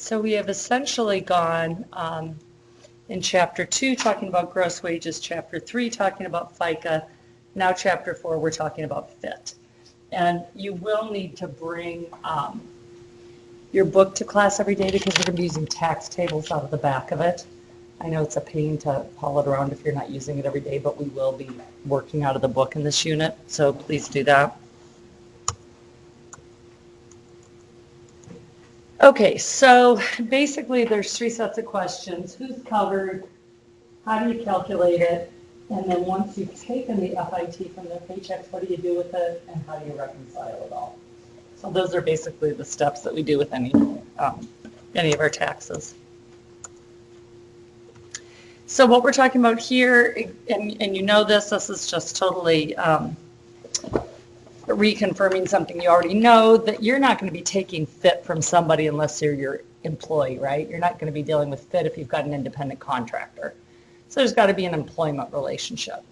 So we have essentially gone in Chapter 2 talking about gross wages, Chapter 3 talking about FICA, now Chapter 4 we're talking about FIT. And you will need to bring your book to class every day because we're going to be using tax tables out of the back of it. I know it's a pain to haul it around if you're not using it every day, but we will be working out of the book in this unit, so please do that. Okay, so basically there's 3 sets of questions. Who's covered? How do you calculate it? And then once you've taken the FIT from their paychecks, what do you do with it? And how do you reconcile it all? So those are basically the steps that we do with any of our taxes. So what we're talking about here, and you know this is just totally reconfirming something you already know, that you're not going to be taking FIT from somebody unless they're your employee, right? You're not going to be dealing with FIT if you've got an independent contractor. So there's got to be an employment relationship.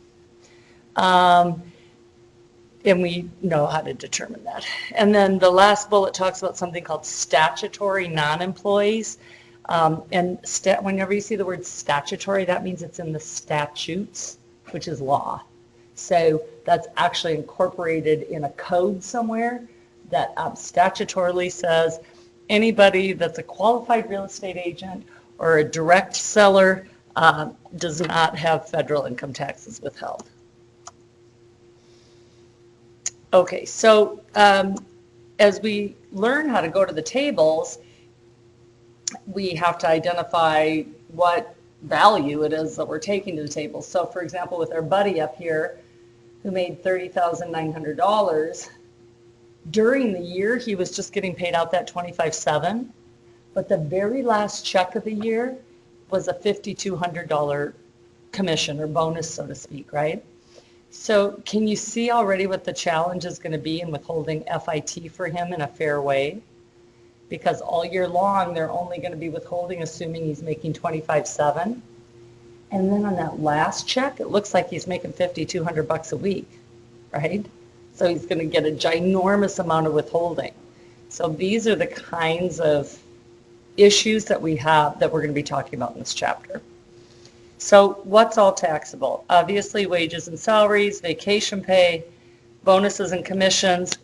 And we know how to determine that. And then the last bullet talks about something called statutory non-employees. Whenever you see the word statutory, that means it's in the statutes, which is law. So that's actually incorporated in a code somewhere that statutorily says anybody that's a qualified real estate agent or a direct seller does not have federal income taxes withheld. Okay, so as we learn how to go to the tables, we have to identify what value it is that we're taking to the table. So for example, with our buddy up here who made $30,900, during the year he was just getting paid out that $25,700, but the very last check of the year was a $5,200 commission or bonus, so to speak, right? So can you see already what the challenge is going to be in withholding FIT for him in a fair way? Because all year long, they're only going to be withholding, assuming he's making $25,700. And then on that last check, it looks like he's making $5,200 a week, right? So he's going to get a ginormous amount of withholding. So these are the kinds of issues that we have that we're going to be talking about in this chapter. So what's all taxable? Obviously, wages and salaries, vacation pay, bonuses and commissions.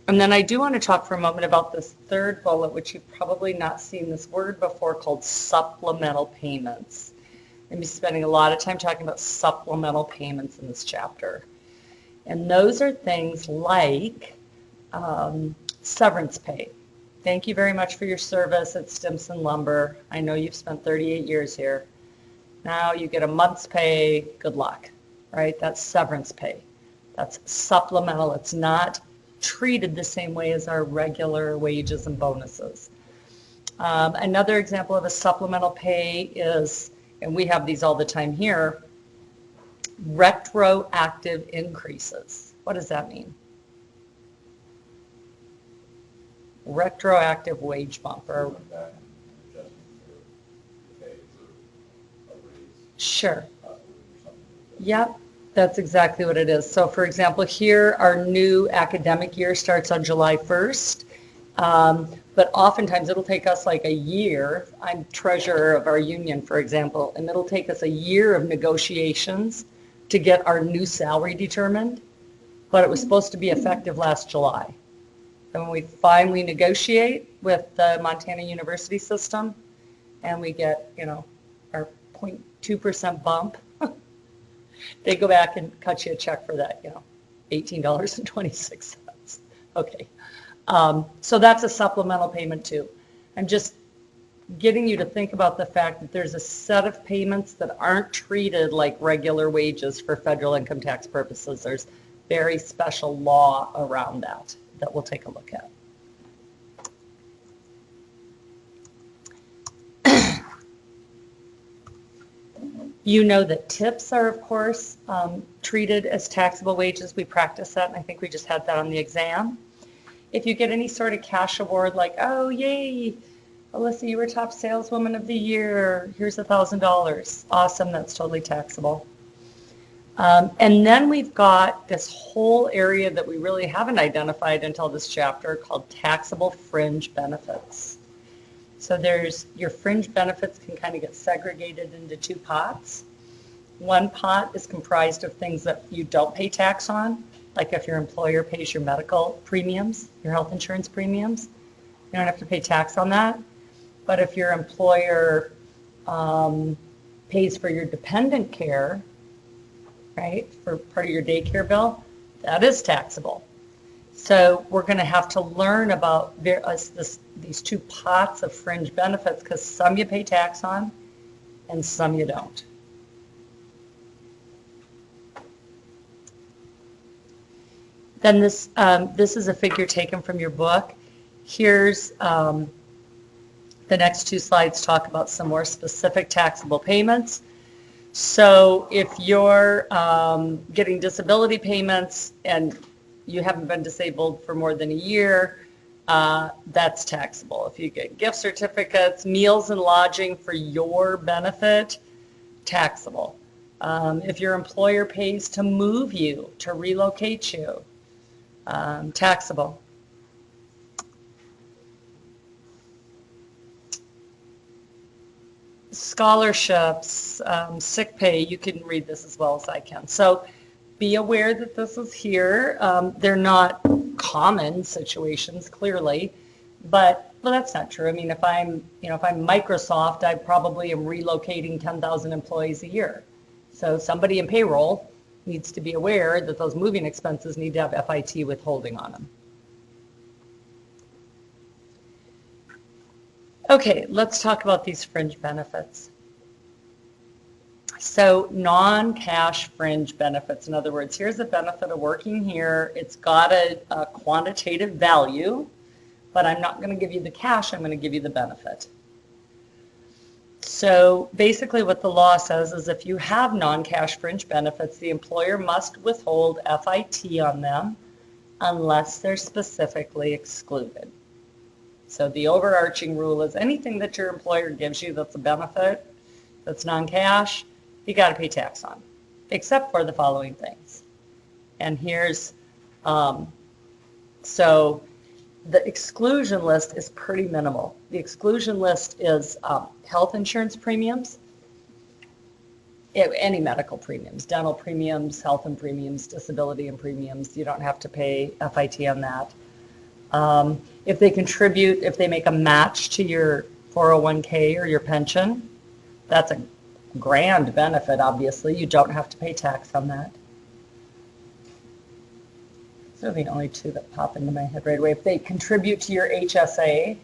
And then I do want to talk for a moment about this third bullet, which you've probably not seen this word before, called supplemental payments. I'm spending a lot of time talking about supplemental payments in this chapter. And those are things like severance pay. Thank you very much for your service at Stimson Lumber. I know you've spent 38 years here. Now you get a month's pay. Good luck, right? That's severance pay. That's supplemental. It's not treated the same way as our regular wages and bonuses. Another example of a supplemental pay is, and we have these all the time here, retroactive increases. What does that mean? Retroactive wage bump or sure. Yep, that's exactly what it is. So for example, here our new academic year starts on July 1st. But oftentimes it'll take us like a year. I'm treasurer of our union, for example, and it'll take us a year of negotiations to get our new salary determined, but it was supposed to be effective last July. And when we finally negotiate with the Montana University system and we get, our 0.2% bump, they go back and cut you a check for that, $18.26. Okay. So that's a supplemental payment too. I'm just getting you to think about the fact that there's a set of payments that aren't treated like regular wages for federal income tax purposes. There's very special law around that we'll take a look at. You know that tips are, of course, treated as taxable wages. We practice that, and I think we just had that on the exam. If you get any sort of cash award like, oh, yay, Alyssa, you were top saleswoman of the year, here's $1,000. Awesome, that's totally taxable. And then we've got this whole area that we really haven't identified until this chapter called taxable fringe benefits. So there's your fringe benefits can kind of get segregated into two pots. One pot is comprised of things that you don't pay tax on, like if your employer pays your medical premiums, your health insurance premiums, you don't have to pay tax on that. But if your employer pays for your dependent care, right, for part of your daycare bill, that is taxable. So we're going to have to learn about these two pots of fringe benefits, because some you pay tax on and some you don't. Then this is a figure taken from your book. Here's the next two slides talk about some more specific taxable payments. So if you're getting disability payments and you haven't been disabled for more than a year, that's taxable. If you get gift certificates, meals and lodging for your benefit, taxable. If your employer pays to move you, to relocate you, taxable. Scholarships, sick pay, you can read this as well as I can. So be aware that this is here. They're not common situations, clearly, but well, that's not true. I mean, if I'm Microsoft, I probably am relocating 10,000 employees a year. So somebody in payroll needs to be aware that those moving expenses need to have FIT withholding on them. Okay, let's talk about these fringe benefits. So non-cash fringe benefits, in other words, here's a benefit of working here. It's got a quantitative value, but I'm not going to give you the cash, I'm going to give you the benefit. So basically what the law says is if you have non-cash fringe benefits, the employer must withhold FIT on them unless they're specifically excluded. So the overarching rule is anything that your employer gives you that's a benefit, that's non-cash, you got to pay tax on, except for the following things. And here's, so the exclusion list is pretty minimal. The exclusion list is health insurance premiums, any medical premiums, dental premiums, health and premiums, disability and premiums. You don't have to pay FIT on that. If they contribute, if they make a match to your 401k or your pension, that's a grand benefit, obviously. You don't have to pay tax on that. Those are the only two that pop into my head right away. If they contribute to your HSA,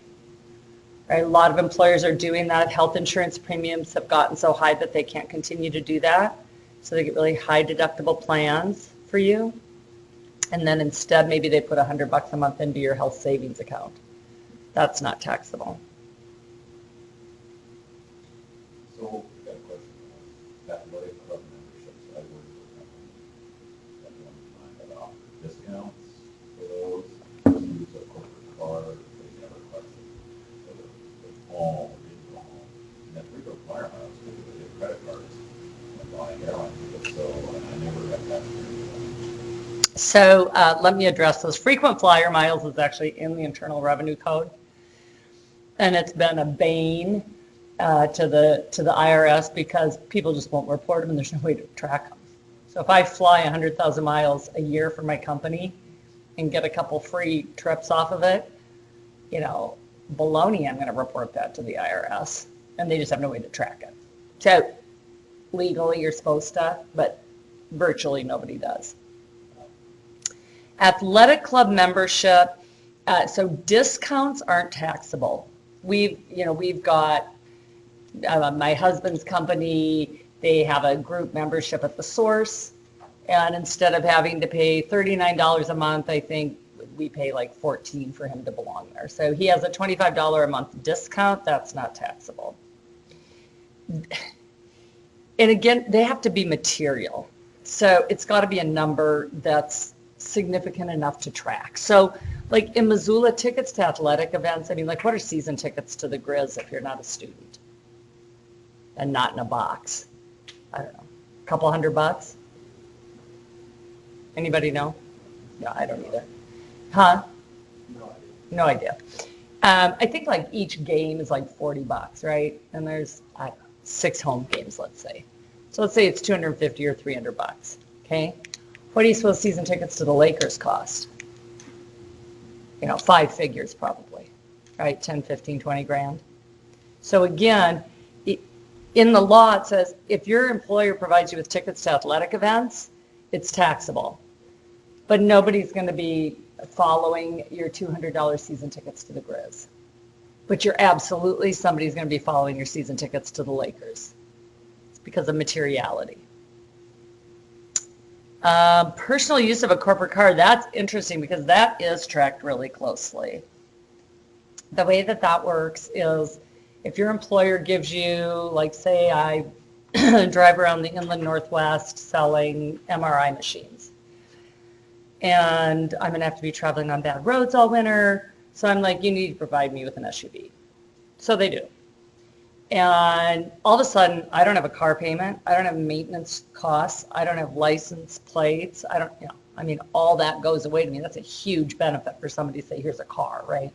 right, a lot of employers are doing that. Health insurance premiums have gotten so high that they can't continue to do that. So they get really high deductible plans for you. And then instead, maybe they put $100 a month into your health savings account. That's not taxable. So, I've got a question. Athletic club memberships, I work with companies that offer discounts for those. Person use a corporate card, they have a question for the home, digital home. And if we go flyer miles, we get credit cards and buying airline tickets, so I never have that. So let me address those. Frequent flyer miles is actually in the Internal Revenue Code, and it's been a bane to the IRS because people just won't report them and there's no way to track them. So if I fly 100,000 miles a year for my company and get a couple free trips off of it, you know, baloney, I'm going to report that to the IRS, and they just have no way to track it. So legally you're supposed to, but virtually nobody does. Athletic club membership, so discounts aren't taxable. We've got my husband's company, they have a group membership at the Source, and instead of having to pay $39 a month, I think we pay like $14 for him to belong there. So he has a $25 a month discount, that's not taxable. And again, they have to be material. So it's got to be a number that's significant enough to track. So like in Missoula, tickets to athletic events, I mean, like what are season tickets to the Grizz if you're not a student and not in a box? I don't know, a couple $100? Anybody know? No, I don't either. Huh? No idea. No idea. I think like each game is like $40, right? And there's 6 home games, let's say. So let's say it's 250 or $300, okay? What do you suppose season tickets to the Lakers cost? 5 figures probably, right? 10, 15, 20 grand. So again, in the law, it says if your employer provides you with tickets to athletic events, it's taxable. But nobody's going to be following your $200 season tickets to the Grizz. But somebody's going to be following your season tickets to the Lakers. It's because of materiality. Personal use of a corporate car, that's interesting because that is tracked really closely. The way that works is if your employer gives you, like say I drive around the inland Northwest selling MRI machines, and I'm going to have to be traveling on bad roads all winter, so I'm like, you need to provide me with an SUV. So they do. And all of a sudden, I don't have a car payment. I don't have maintenance costs. I don't have license plates. All that goes away to me. That's a huge benefit for somebody to say, here's a car, right?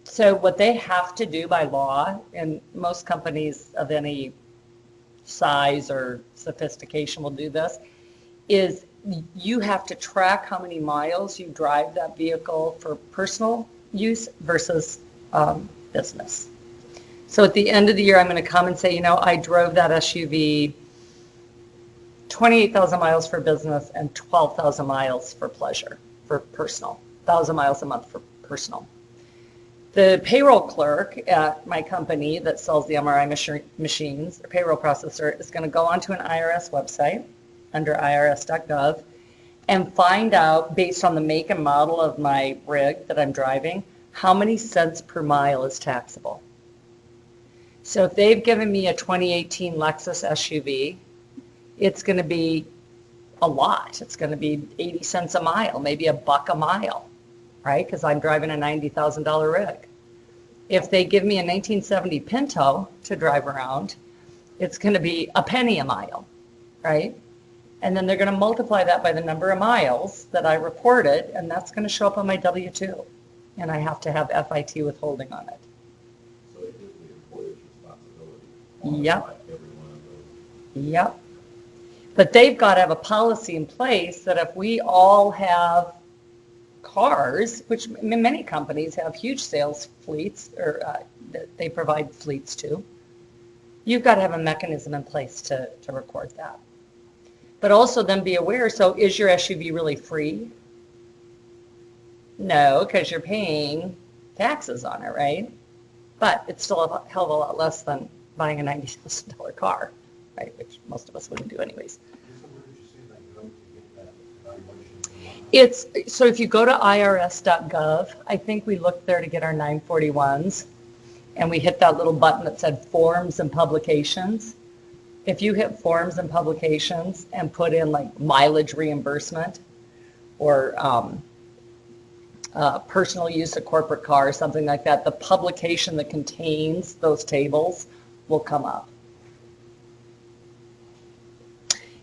So what they have to do by law, and most companies of any size or sophistication will do this, is you have to track how many miles you drive that vehicle for personal use versus business. So at the end of the year, I'm going to come and say, I drove that SUV 28,000 miles for business and 12,000 miles for pleasure, for personal, 1,000 miles a month for personal. The payroll clerk at my company that sells the MRI machines, the payroll processor, is going to go onto an IRS website under irs.gov and find out, based on the make and model of my rig that I'm driving, how many cents per mile is taxable. So if they've given me a 2018 Lexus SUV, it's going to be a lot. It's going to be 80 cents a mile, maybe $1 a mile, right? Because I'm driving a $90,000 rig. If they give me a 1970 Pinto to drive around, it's going to be a penny a mile, right? And then they're going to multiply that by the number of miles that I reported, and that's going to show up on my W-2. And I have to have FIT withholding on it. So it is the employer's responsibility. Yep. Every one of those. Yep. But they've got to have a policy in place that if we all have cars, which many companies have huge sales fleets, or that they provide fleets to, you've got to have a mechanism in place to record that. But also then be aware, so is your SUV really free? No, because you're paying taxes on it, right? But it's still a hell of a lot less than buying a $90,000 car, right? Which most of us wouldn't do anyways. So if you go to irs.gov, I think we looked there to get our 941s, and we hit that little button that said forms and publications. If you hit forms and publications and put in like mileage reimbursement or personal use of corporate car, something like that, the publication that contains those tables will come up.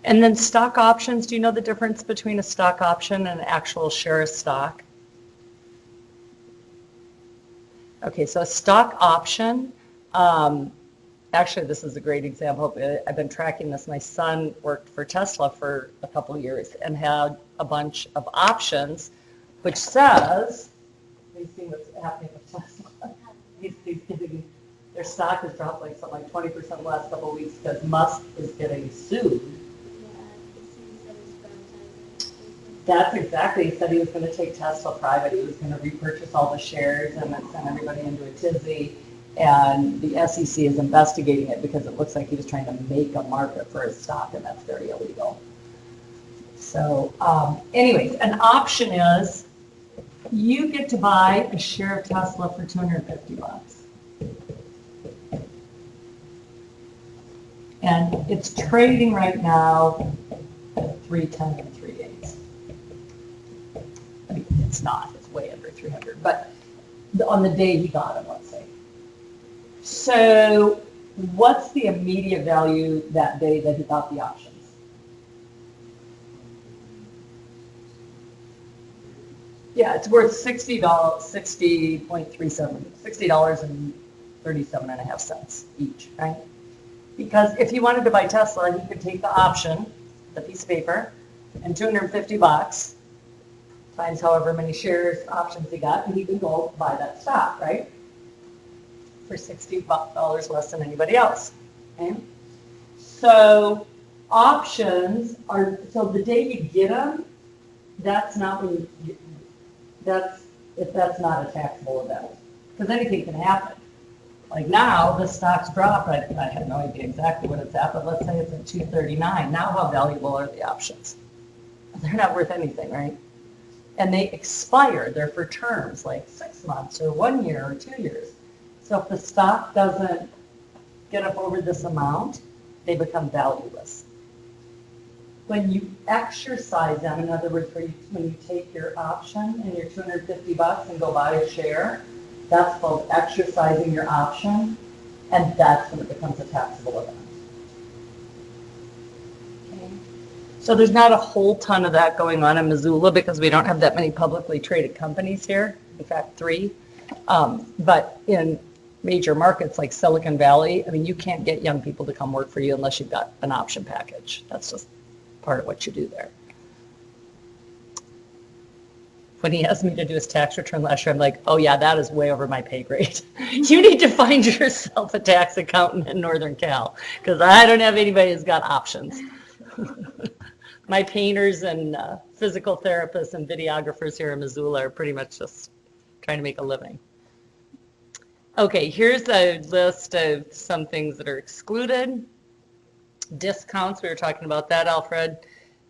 And then stock options, do you know the difference between a stock option and an actual share of stock? Okay, so a stock option, actually this is a great example. I've been tracking this. My son worked for Tesla for a couple of years and had a bunch of options, which says, you see what's happening with Tesla. He's getting, their stock has dropped like something like 20% the last couple of weeks because Musk is getting sued. That's exactly, he said he was going to take Tesla private. He was going to repurchase all the shares and then send everybody into a tizzy. And the SEC is investigating it because it looks like he was trying to make a market for his stock, and that's very illegal. So anyways, an option is you get to buy a share of Tesla for $250. And it's trading right now at 310 and 3.8. I mean, it's not, it's way under 300, but on the day he got it, let's say. So what's the immediate value that day that he got the options? Yeah, it's worth $60.37 each, right? Because if he wanted to buy Tesla, he could take the option, the piece of paper, and $250 times however many shares options he got, and he could go buy that stock, right? For $60 less than anybody else. Okay? So options are, so the day you get them, that's not when that's not a taxable event. Because anything can happen. Like now, the stock's dropped. I have no idea exactly what it's at, but let's say it's at 239. Now how valuable are the options? They're not worth anything, right? And they expire. They're for terms, like 6 months or 1 year or 2 years. So if the stock doesn't get up over this amount, they become valueless. When you exercise them, in other words, when you take your option and your $250 and go buy a share, that's called exercising your option, and that's when it becomes a taxable event. Okay. So there's not a whole ton of that going on in Missoula because we don't have that many publicly traded companies here. In fact, 3. But in major markets like Silicon Valley, I mean, you can't get young people to come work for you unless you've got an option package. That's just part of what you do there. When he asked me to do his tax return last year, I'm like, oh yeah, that is way over my pay grade. You need to find yourself a tax accountant in Northern Cal, because I don't have anybody who's got options. My painters and physical therapists and videographers here in Missoula are pretty much just trying to make a living. Okay, here's a list of some things that are excluded. Discounts, we were talking about that, Alfred.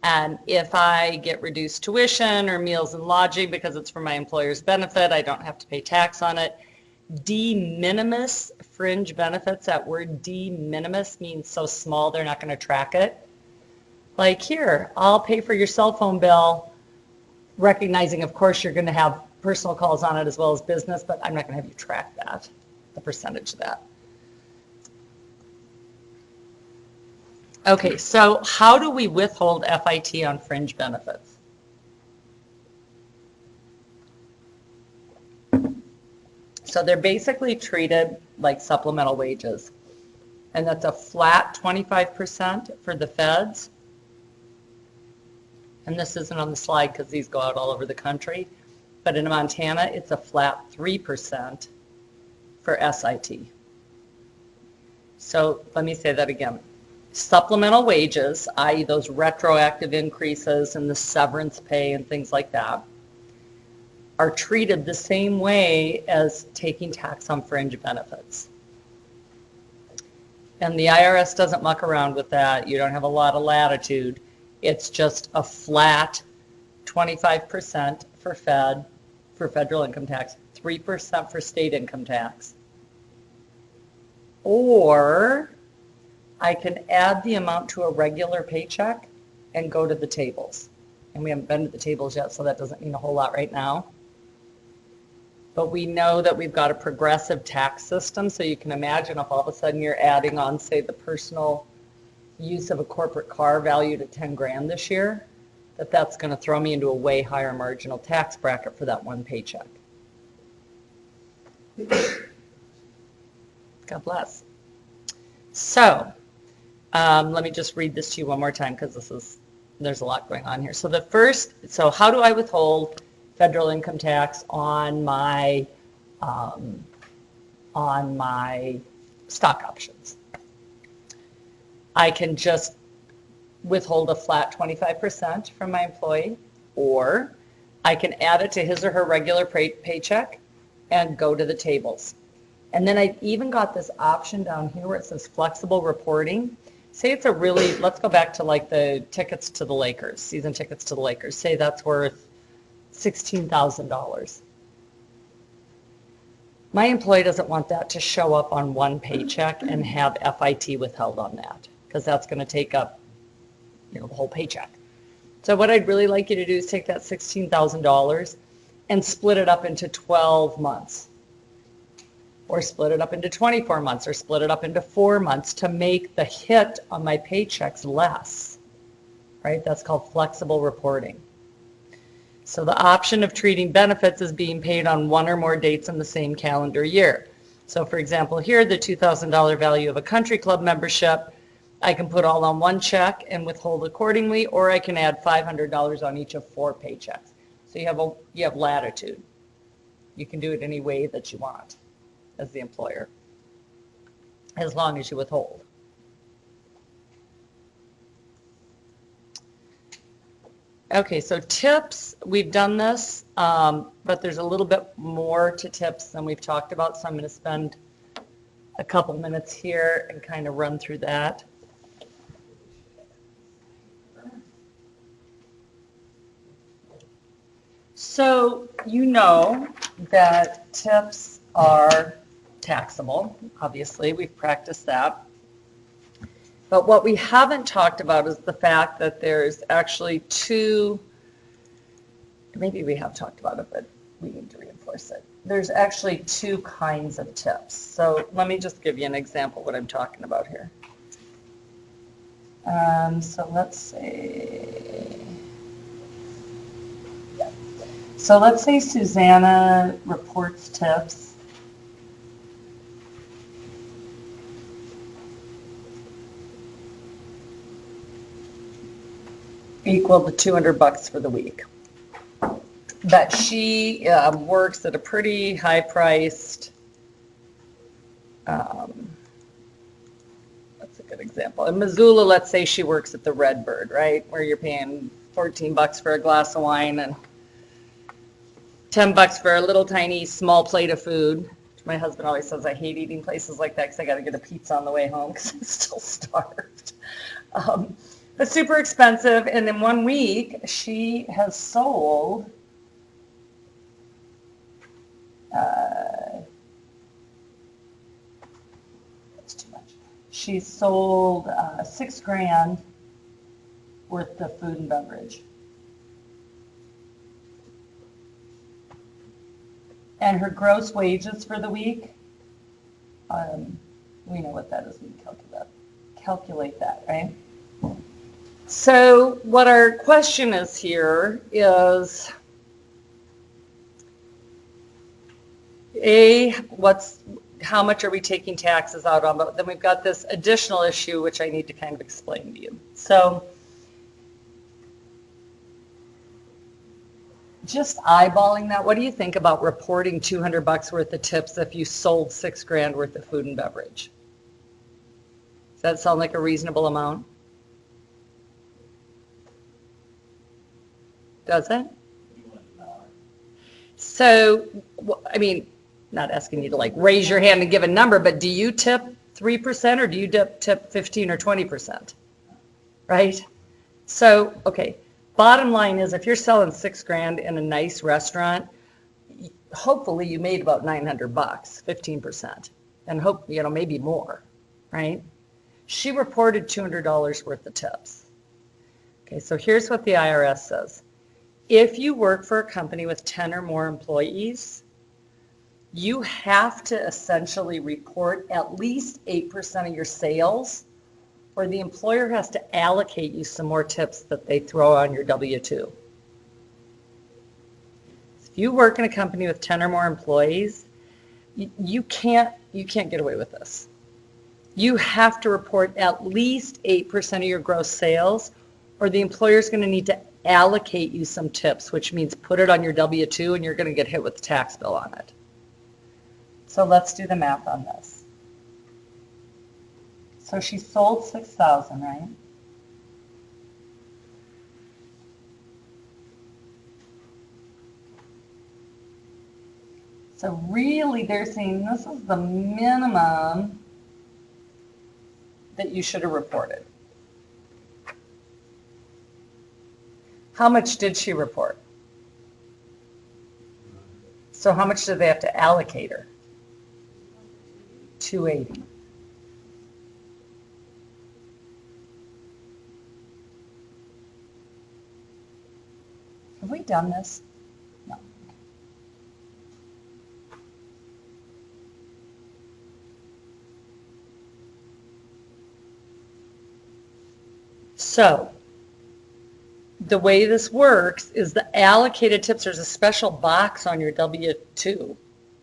And if I get reduced tuition or meals and lodging because it's for my employer's benefit, I don't have to pay tax on it. De minimis fringe benefits, that word de minimis means so small they're not going to track it. Like here, I'll pay for your cell phone bill, recognizing, of course, you're going to have personal calls on it as well as business, but I'm not going to have you track that, the percentage of that. Okay, so how do we withhold FIT on fringe benefits? So they're basically treated like supplemental wages. And that's a flat 25% for the feds. And this isn't on the slide because these go out all over the country. But in Montana, it's a flat 3% for SIT. So let me say that again. Supplemental wages, i.e. those retroactive increases and the severance pay and things like that, are treated the same way as taking tax on fringe benefits. And the IRS doesn't muck around with that. You don't have a lot of latitude. It's just a flat 25% for federal income tax, 3% for state income tax. Or I can add the amount to a regular paycheck and go to the tables. And we haven't been to the tables yet, so that doesn't mean a whole lot right now. But we know that we've got a progressive tax system, so you can imagine if all of a sudden you're adding on, say, the personal use of a corporate car valued at 10 grand this year, that's going to throw me into a way higher marginal tax bracket for that one paycheck. God bless. So, let me just read this to you one more time because there's a lot going on here. So so how do I withhold federal income tax on my stock options? I can just withhold a flat 25% from my employee, or I can add it to his or her regular paycheck and go to the tables. And then I even got this option down here where it says flexible reporting. Say it's let's go back to like the tickets to the Lakers, season tickets to the Lakers. Say that's worth $16,000. My employee doesn't want that to show up on one paycheck and have FIT withheld on that, because that's going to take up, the whole paycheck. So what I'd really like you to do is take that $16,000 and split it up into 12 months, or split it up into 24 months, or split it up into 4 months to make the hit on my paychecks less, right? That's called flexible reporting. So the option of treating benefits as being paid on one or more dates in the same calendar year. So for example, here, the $2,000 value of a country club membership, I can put all on one check and withhold accordingly, or I can add $500 on each of 4 paychecks. So you have latitude. You can do it any way that you want as the employer, as long as you withhold. Okay, so tips, we've done this, but there's a little bit more to tips than we've talked about, so I'm going to spend a couple minutes here and kind of run through that. So you know that tips are taxable, obviously, we've practiced that. But what we haven't talked about is the fact that there's actually two, maybe we have talked about it, but we need to reinforce it. There's actually 2 kinds of tips. So let me just give you an example of what I'm talking about here. So let's say, Susanna reports tips. Equal to $200 for the week. That she works at a pretty high-priced, that's a good example. In Missoula, let's say she works at the Redbird, right, where you're paying $14 for a glass of wine and $10 for a little tiny small plate of food. My husband always says I hate eating places like that because I got to get a pizza on the way home because I'm still starved. But super expensive. And in 1 week, she has sold that's too much. She sold $6,000 worth of food and beverage. And her gross wages for the week, we know what that is. We can calculate that, right? So what our question is here is, how much are we taking taxes out on? But then we've got this additional issue, which I need to kind of explain to you. So just eyeballing that, what do you think about reporting $200 worth of tips if you sold $6,000 worth of food and beverage? Does that sound like a reasonable amount? Does it? So, I mean, not asking you to like raise your hand and give a number, but do you tip 3% or do you tip 15 or 20%? Right? So, okay. Bottom line is if you're selling $6,000 in a nice restaurant, hopefully you made about $900, 15%, and hope, maybe more, right? She reported $200 worth of tips. Okay, so here's what the IRS says. If you work for a company with 10 or more employees, you have to essentially report at least 8% of your sales, or the employer has to allocate you some more tips that they throw on your W-2. If you work in a company with 10 or more employees, you can't get away with this. You have to report at least 8% of your gross sales, or the employer's going to need to allocate you some tips, which means put it on your W-2 and you're going to get hit with the tax bill on it. So let's do the math on this. So she sold $6,000, right? So really they're saying this is the minimum that you should have reported. How much did she report? So how much do they have to allocate her? $280. Have we done this? No. So the way this works is the allocated tips, there's a special box on your W-2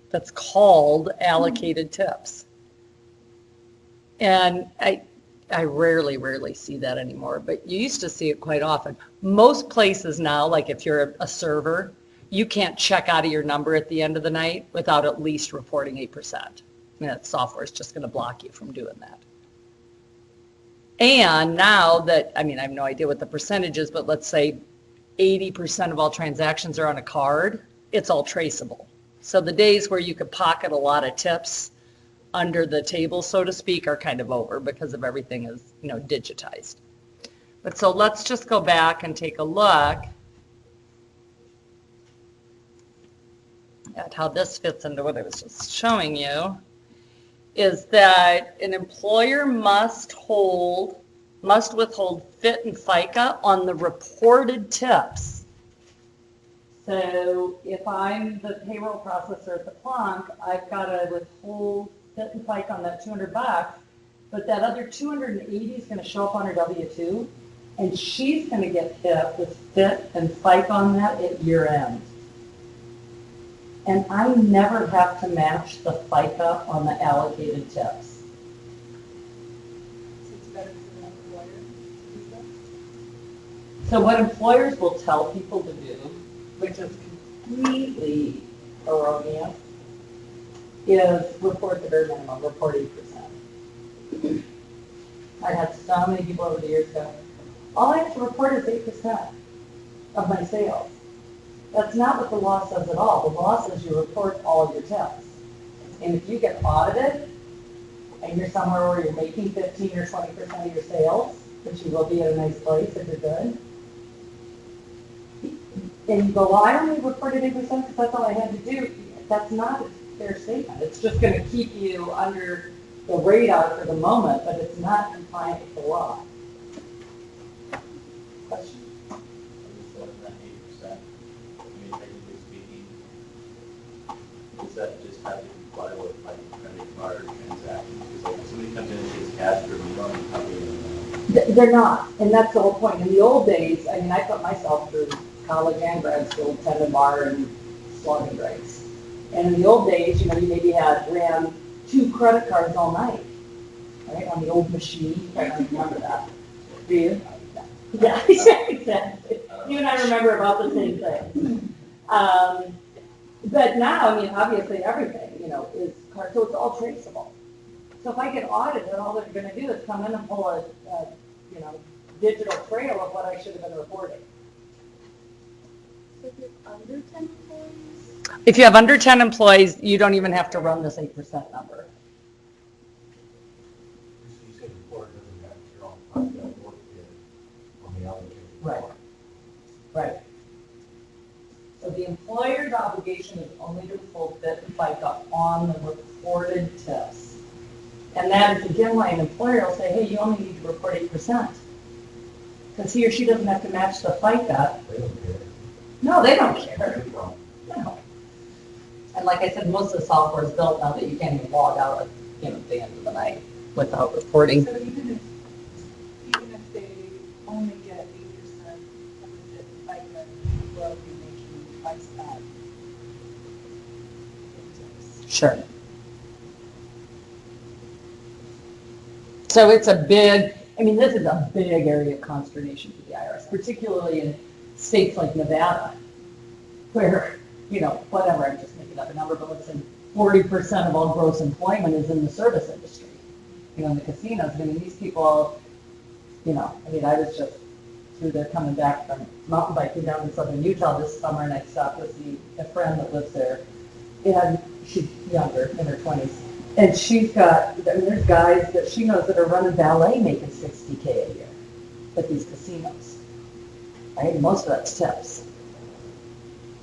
that's called allocated tips. And I rarely see that anymore, but you used to see it quite often. Most places now, like if you're a server, you can't check out of your number at the end of the night without at least reporting 8%. I mean, that software is just going to block you from doing that. And now that, I mean, I have no idea what the percentage is, but let's say 80% of all transactions are on a card, it's all traceable. So the days where you could pocket a lot of tips under the table, so to speak, are kind of over because of everything is, digitized. But so let's just go back and take a look at how this fits into what I was just showing you, is that an employer must withhold FIT and FICA on the reported tips. So if I'm the payroll processor at the Plunk, I've got to withhold FIT and FICA on that $200, but that other 280 is going to show up on her W-2, and she's going to get hit with FIT and FICA on that at year end. And I never have to match the FICA on the allocated tips. So it's better for the employer to do that? So what employers will tell people to do, which is completely erroneous, is report the bare minimum, report 8%. I had so many people over the years go, all I have to report is 8% of my sales. That's not what the law says at all. The law says you report all of your tips. And if you get audited and you're somewhere where you're making 15 or 20% of your sales, which you will be at a nice place if you're good, and you go, well, I only reported 8% because that's all I had to do, that's not a fair statement. It's just going to keep you under the radar for the moment, but it's not compliant with the law. Question? Does that just have to comply with like credit card transactions? Because like somebody comes in and takes cash for me, you don't have to. They're not, and that's the whole point. In the old days, I mean, I put myself through college and grad school, tended bar and slogging drinks. And in the old days, you maybe ran 2 credit cards all night, right, on the old machine. I don't remember that. Do you? Yeah, exactly. You and I remember about the same thing. But now, I mean, obviously everything, is card, so it's all traceable. So if I get audited, all they're going to do is come in and pull a digital trail of what I should have been reporting. So if you're under 10 employees? If you have under 10 employees, you don't even have to run this 8% number. You said the board doesn't have your own contract work on the allocated. Right. Right. So the employer's obligation is only to withhold FIT and FICA on the reported tips. And that is again why an employer will say, hey, you only need to report 8%. Because he or she doesn't have to match the FICA. They don't care. No, they don't care. They don't. No. And like I said, most of the software is built now that you can't even log out at the end of the night without reporting. So even if they only get 8% of the FIT and FICA, you will be making twice that. in tips. Sure. So it's a big, this is a big area of consternation for the IRS, particularly in states like Nevada, where, whatever, I'm just making up a number, but let's say 40% of all gross employment is in the service industry, in the casinos. These people, I was just through there coming back from mountain biking down in southern Utah this summer, and I stopped to see a friend that lives there, and she's younger, in her 20s. And she's got, there's guys that she knows that are running valet making $60K a year at these casinos, right? Most of that's tips.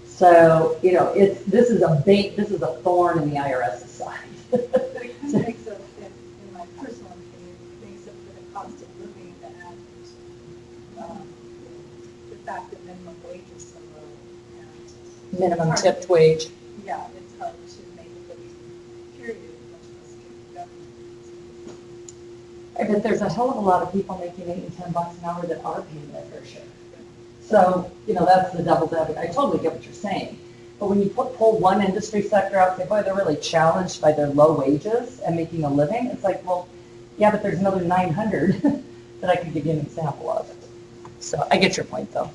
So, this is a thorn in the IRS's side. But it kind of makes up, in my personal opinion, it makes up for the cost of living and the fact that minimum wage is so low. And Minimum tipped wage. yeah, it's hard to make a living, period, much less get government. I bet there's a hell of a lot of people making $8 and $10 an hour that are paying their fair share. So, that's the devil's advocate. I totally get what you're saying. But when you pull one industry sector out, say, boy, they're really challenged by their low wages and making a living, it's like, well, yeah, but there's another 900 that I could give you an example of. So I get your point, though.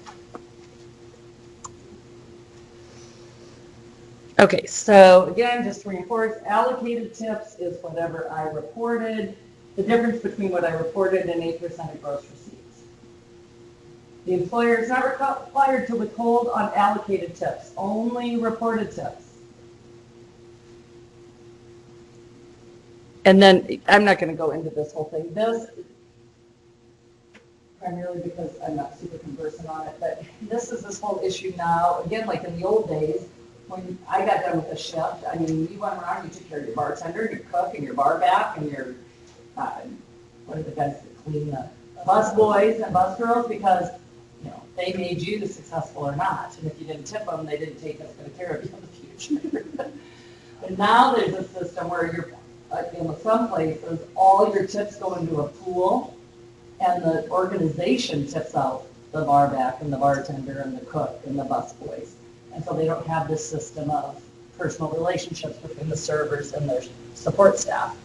Okay, so again, just to reinforce, allocated tips is whatever I reported, the difference between what I reported and 8% of gross receipts. The employer is not required to withhold on allocated tips, only reported tips. And then, I'm not going to go into this whole thing. This, primarily because I'm not super conversant on it, but this is this whole issue now, again, like in the old days, when I got done with a shift, I mean, you went around, you took care of your bartender, your cook, and your bar back, and your, what are the guys that clean the bus boys and bus girls, because, they made you successful or not. And if you didn't tip them, they didn't take as good care of you in the future. But now there's a system where you're, in some places, all your tips go into a pool, and the organization tips out the bar back and the bartender and the cook and the bus boys. And so they don't have this system of personal relationships between the servers and their support staff.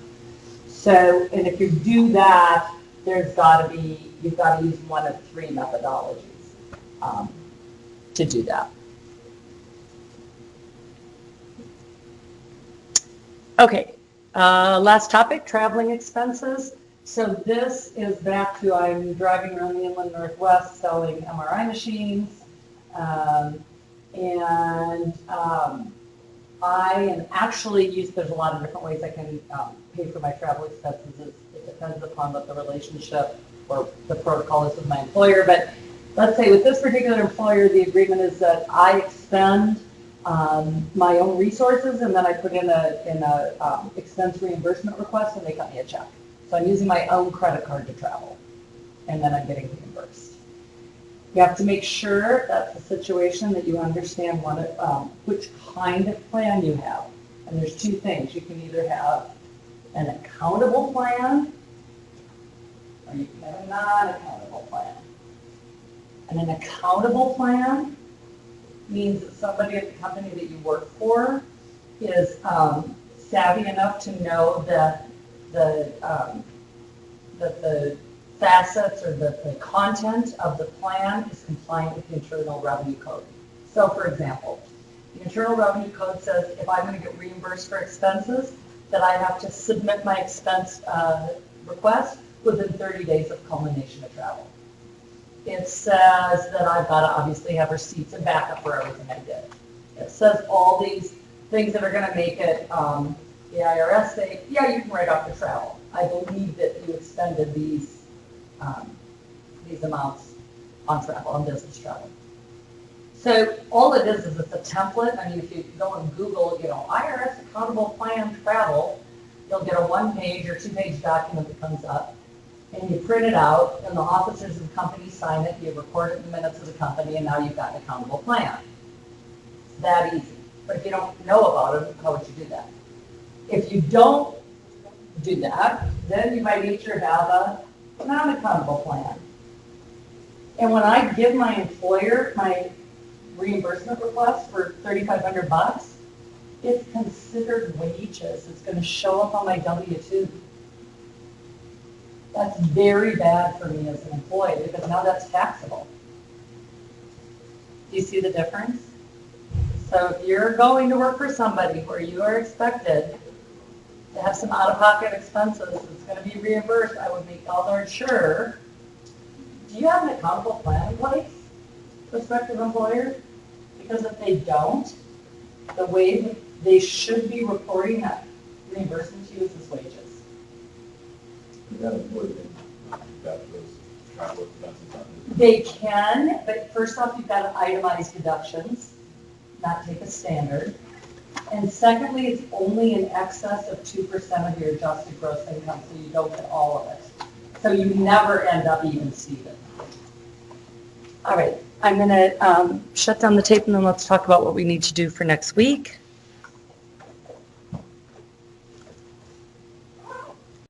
So, and if you do that, you've got to use one of three methodologies to do that. Okay, last topic, traveling expenses. So this is back to, I'm driving around the inland Northwest selling MRI machines. I am actually there's a lot of different ways I can pay for my travel expenses. It depends upon what the relationship or the protocol is with my employer. But let's say with this particular employer, the agreement is that I expend my own resources, and then I put in a expense reimbursement request, and they cut me a check. So I'm using my own credit card to travel, and then I'm getting reimbursed. You have to make sure that's the situation, that you understand which kind of plan you have. And there's two things. You can either have an accountable plan, or you can have a non-accountable plan. And an accountable plan means that somebody at the company that you work for is savvy enough to know that the facets or the content of the plan is compliant with the Internal Revenue Code. So for example, the Internal Revenue Code says if I'm going to get reimbursed for expenses, that I have to submit my expense request within 30 days of culmination of travel. It says that I've got to obviously have receipts and backup for everything I did. It says all these things that are going to make it, the IRS say, yeah, you can write off the travel. I believe that you expended these amounts on travel, on business travel. So all it is it's a template. I mean, if you go and Google, IRS accountable plan travel, you'll get a 1-page or 2-page document that comes up, and you print it out, and the officers of the company sign it, you record it in the minutes of the company, and now you've got an accountable plan. It's that easy. But if you don't know about it, how would you do that? If you don't do that, then you might need to have a non-accountable plan. And when I give my employer my reimbursement request for $3,500, it's considered wages. It's going to show up on my W-2. That's very bad for me as an employee, because now that's taxable. Do you see the difference? So if you're going to work for somebody where you are expected to have some out-of-pocket expenses that's going to be reimbursed, I would make all darn sure, do you have an accountable plan in place, prospective employer? Because if they don't, the way that they should be reporting that reimbursement to you is as wages. That employee got those travel expenses on his. They can, but first off, you've got to itemize deductions, not take a standard. And secondly, it's only in excess of 2% of your adjusted gross income, so you don't get all of it. So you never end up even Steven. All right, I'm going to shut down the tape, and then let's talk about what we need to do for next week.